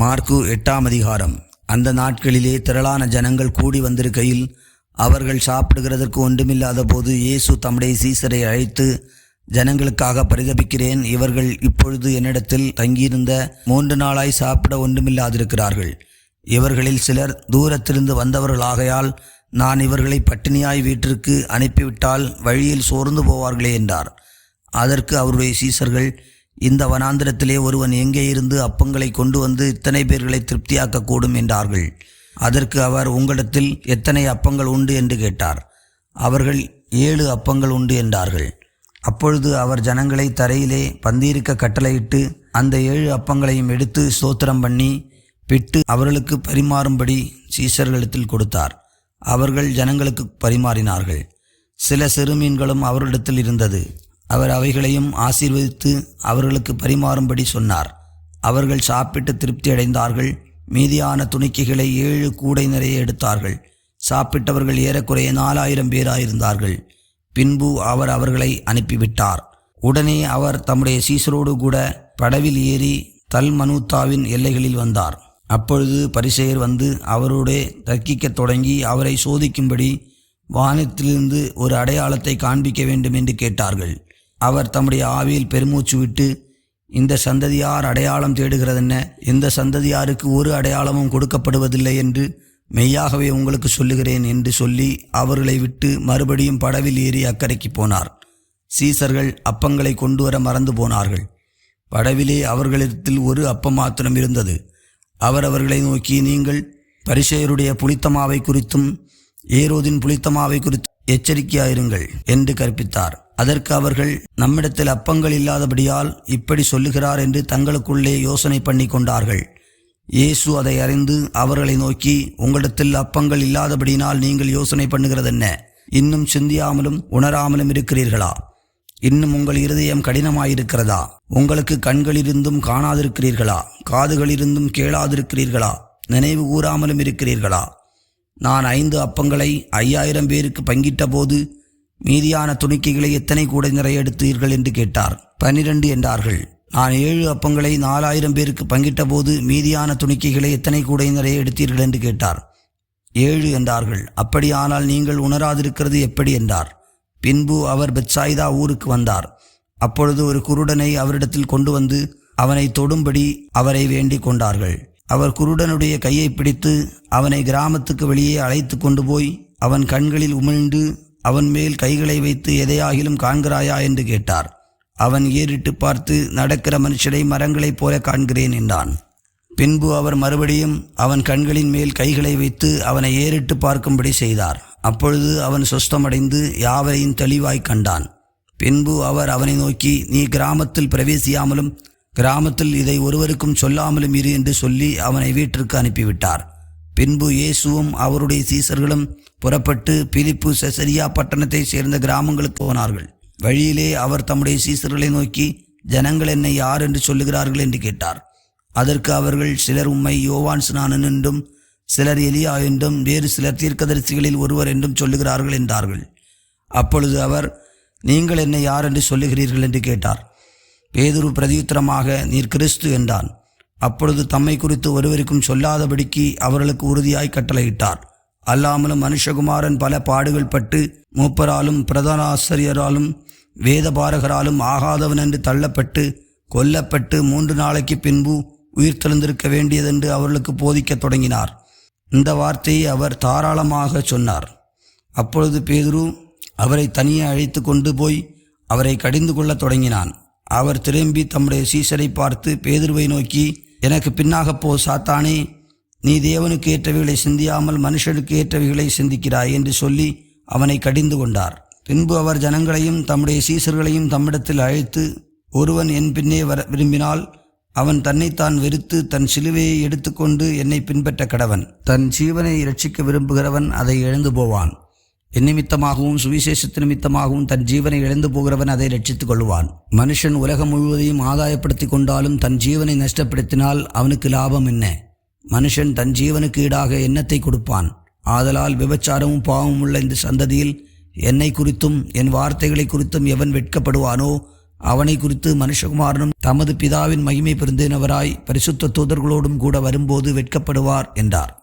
Mark 8ஆம் அதிகாரம். அந்த நாட்களிலே திரளான ஜனங்கள் கூடி வந்திருக்கையில் அவர்கள் சாப்பிடுகிறதற்கு ஒன்றுமில்லாத போது இயேசு தம்முடைய சீசரை அழைத்து, ஜனங்களுக்காக பரிதபிக்கிறேன். இவர்கள் இப்பொழுது என்னிடத்தில் தங்கியிருந்த 3 நாளாய் சாப்பிட ஒன்றுமில்லாதிருக்கிறார்கள். இவர்களில் சிலர் தூரத்திலிருந்து வந்தவர்களாகையால் நான் இவர்களை பட்டினியாய் வீட்டிற்கு அனுப்பிவிட்டால் வழியில் சோர்ந்து போவார்களே என்றார். அதற்கு அவருடைய சீசர்கள், இந்த வனாந்திரத்திலே ஒருவன் எங்கே இருந்து அப்பங்களை கொண்டு வந்து இத்தனை பேர்களை திருப்தியாக்கக்கூடும் என்றார்கள். அதற்கு அவர், உங்களிடத்தில் எத்தனை அப்பங்கள் உண்டு என்று கேட்டார். அவர்கள் 7 அப்பங்கள் உண்டு என்றார்கள். அப்பொழுது அவர் ஜனங்களை தரையிலே பந்தியிருக்க கட்டளையிட்டு அந்த 7 அப்பங்களையும் எடுத்து ஸ்தோத்திரம் பண்ணி பிட்டு அவர்களுக்கு பரிமாறும்படி சீசர்களிடத்தில் கொடுத்தார். அவர்கள் ஜனங்களுக்கு பரிமாறினார்கள். சில சிறுமீன்களும் அவர்களிடத்தில் இருந்தது. அவர் அவைகளையும் ஆசீர்வதித்து அவர்களுக்கு பரிமாறும்படி சொன்னார். அவர்கள் சாப்பிட்டு திருப்தி அடைந்தார்கள். மீதியான துணிக்கைகளை 7 கூடை நிறைய எடுத்தார்கள். சாப்பிட்டவர்கள் ஏறக்குறைய 4000 பேராயிருந்தார்கள். பின்பு அவர் அவர்களை அனுப்பிவிட்டார். உடனே அவர் தம்முடைய சீசரோடு கூட படவில் ஏறி தல்மனூத்தாவின் எல்லைகளில் வந்தார். அப்பொழுது பரிசேயர் வந்து அவரோடே தர்க்கிக்கத் தொடங்கி அவரை சோதிக்கும்படி வானத்திலிருந்து ஒரு அடையாளத்தை காண்பிக்க வேண்டும் என்று கேட்டார்கள். அவர் தம்முடைய ஆவியில் பெருமூச்சு விட்டு, இந்த சந்ததியார் அடையாளம் தேடுகிறதென்ன? இந்த சந்ததியாருக்கு ஒரு அடையாளமும் கொடுக்கப்படுவதில்லை என்று மெய்யாகவே உங்களுக்கு சொல்லுகிறேன் என்று சொல்லி அவர்களை விட்டு மறுபடியும் படவில் ஏறி அக்கறைக்கு போனார். சீசர்கள் அப்பங்களை கொண்டு வர மறந்து போனார்கள். படவிலே அவர்களிடத்தில் ஒரு அப்பம் மாத்திரம் இருந்தது. அவர் அவர்களை நோக்கி, நீங்கள் பரிசேயருடைய புளித்தமாவை குறித்தும் ஏரோதின் புளித்தமாவை குறித்தும் எச்சரிக்கையாயிருங்கள் என்று கற்பித்தார். அதற்கு அவர்கள், நம்மிடத்தில் அப்பங்கள் இல்லாதபடியால் இப்படி சொல்லுகிறார் என்று தங்களுக்குள்ளே யோசனை பண்ணி கொண்டார்கள். இயேசு அதை அறிந்து அவர்களை நோக்கி, உங்களிடத்தில் அப்பங்கள் இல்லாதபடியினால் நீங்கள் யோசனை பண்ணுகிறதென்ன? இன்னும் சிந்தியாமலும் உணராமலும் இருக்கிறீர்களா? இன்னும் உங்கள் இருதயம் கடினமாயிருக்கிறதா? உங்களுக்கு கண்களிலிருந்தும் காணாதிருக்கிறீர்களா? காதுகளிலிருந்தும் கேளாதிருக்கிறீர்களா? நினைவு கூறாமலும் இருக்கிறீர்களா? நான் 5 அப்பங்களை 5000 பேருக்கு பங்கிட்ட போது மீதியான துணிக்கைகளை எத்தனை கூடை நிறைய எடுத்தீர்கள் என்று கேட்டார். 12 என்றார்கள். நான் 7 அப்பங்களை 4000 பேருக்கு பங்கிட்ட போது மீதியான துணிக்கைகளை எத்தனை கூடை நிறைய எடுத்தீர்கள் என்று கேட்டார். 7 என்றார்கள். அப்படியானால் நீங்கள் உணராதிருக்கிறது எப்படி என்றார். பின்பு அவர் பெத்சாயிதா ஊருக்கு வந்தார். அப்பொழுது ஒரு குருடனை அவரிடத்தில் கொண்டு வந்து அவனை தொடும்படி அவரை வேண்டிக் கொண்டார்கள். அவர் குருடனுடைய கையை பிடித்து அவனை கிராமத்துக்கு வெளியே அழைத்து கொண்டு போய் அவன் கண்களில் உமிழ்ந்து அவன் மேல் கைகளை வைத்து, எதையாகிலும் காண்கிறாயா என்று கேட்டார். அவன் ஏறிட்டு பார்த்து, நடக்கிற மனுஷரை மரங்களைப் போல காண்கிறேன் என்றான். பின்பு அவர் மறுபடியும் அவன் கண்களின் மேல் கைகளை வைத்து அவனை ஏறிட்டு பார்க்கும்படி செய்தார். அப்பொழுது அவன் சொஸ்தமடைந்து யாவரையும் தெளிவாய் கண்டான். பின்பு அவர் அவனை நோக்கி, நீ கிராமத்தில் பிரவேசியாமலும் கிராமத்தில் இதை ஒருவருக்கும் சொல்லாமலும் இரு என்று சொல்லி அவனை வீட்டிற்கு அனுப்பிவிட்டார். பின்பு இயேசுவும் அவருடைய சீசர்களும் புறப்பட்டு பிலிப்பு செசரியா பட்டணத்தை சேர்ந்த கிராமங்களுக்கு போனார்கள். வழியிலே அவர் தம்முடைய சீசர்களை நோக்கி, ஜனங்கள் என்னை யார் என்று சொல்லுகிறார்கள் என்று கேட்டார். அதற்கு அவர்கள், சிலர் உம்மை யோவான் ஸ்நானன் என்றும், சிலர் எலியா என்றும், வேறு சிலர் தீர்க்கதரிசிகளில் ஒருவர் என்றும் சொல்லுகிறார்கள் என்றார்கள். அப்பொழுது அவர், நீங்கள் என்னை யார் என்று சொல்லுகிறீர்கள் என்று கேட்டார். பேதுரு பிரதியுத்தரமாக, நீர் கிறிஸ்து என்றான். அப்பொழுது தம்மை குறித்து ஒருவருக்கும் சொல்லாதபடிக்கு அவர்களுக்கு உறுதியாய் கட்டளையிட்டார். அல்லாமலும் மனுஷகுமாரன் பல பாடுகள் பட்டு மூப்பராலும் பிரதான ஆசிரியராலும் வேதபாரகராலும் ஆகாதவன் என்று தள்ளப்பட்டு கொல்லப்பட்டு 3 நாளைக்கு பின்பு உயிர்த்தெழுந்திருக்க வேண்டியதென்று அவர்களுக்கு போதிக்கத் தொடங்கினார். இந்த வார்த்தையை அவர் தாராளமாக சொன்னார். அப்பொழுது பேதுரு அவரை தனியே அழைத்து கொண்டு போய் அவரை கடிந்து கொள்ளத் தொடங்கினான். அவர் திரும்பி தம்முடைய சீசரை பார்த்து பேதுருவை நோக்கி, எனக்கு பின்னாக போ சாத்தானே, நீ தேவனுக்கு ஏற்றவைகளை சிந்தியாமல் மனுஷனுக்கு ஏற்றவைகளை சிந்திக்கிறாய் என்று சொல்லி அவனை கடிந்து கொண்டார். பின்பு அவர் ஜனங்களையும் தம்முடைய சீசர்களையும் தம்மிடத்தில் அழைத்து, ஒருவன் என் பின்னே வர விரும்பினால் அவன் தன்னைத்தான் வெறுத்து தன் சிலுவையை எடுத்துக்கொண்டு என்னை பின்பற்ற கடவன். தன் ஜீவனை இரட்சிக்க விரும்புகிறவன் அதை இழந்து போவான். என் நிமித்தமாகவும் சுவிசேஷத்து நிமித்தமாகவும் தன் ஜீவனை இழந்து போகிறவன் அதை ரட்சித்துக் கொள்வான். மனுஷன் உலகம் முழுவதையும் ஆதாயப்படுத்தி கொண்டாலும் தன் ஜீவனை நஷ்டப்படுத்தினால் அவனுக்கு லாபம் என்ன? மனுஷன் தன் ஜீவனுக்கு ஈடாக எண்ணத்தை கொடுப்பான். ஆதலால் விபச்சாரமும் பாவமும் உள்ள இந்த சந்ததியில் என்னை குறித்தும் என் வார்த்தைகளை குறித்தும் எவன் வெட்கப்படுவானோ அவனை குறித்து மனுஷகுமாரனும் தமது பிதாவின் மகிமை பொருந்தினவராய் பரிசுத்த தூதர்களோடும் கூட வரும்போது வெட்கப்படுவார் என்றார்.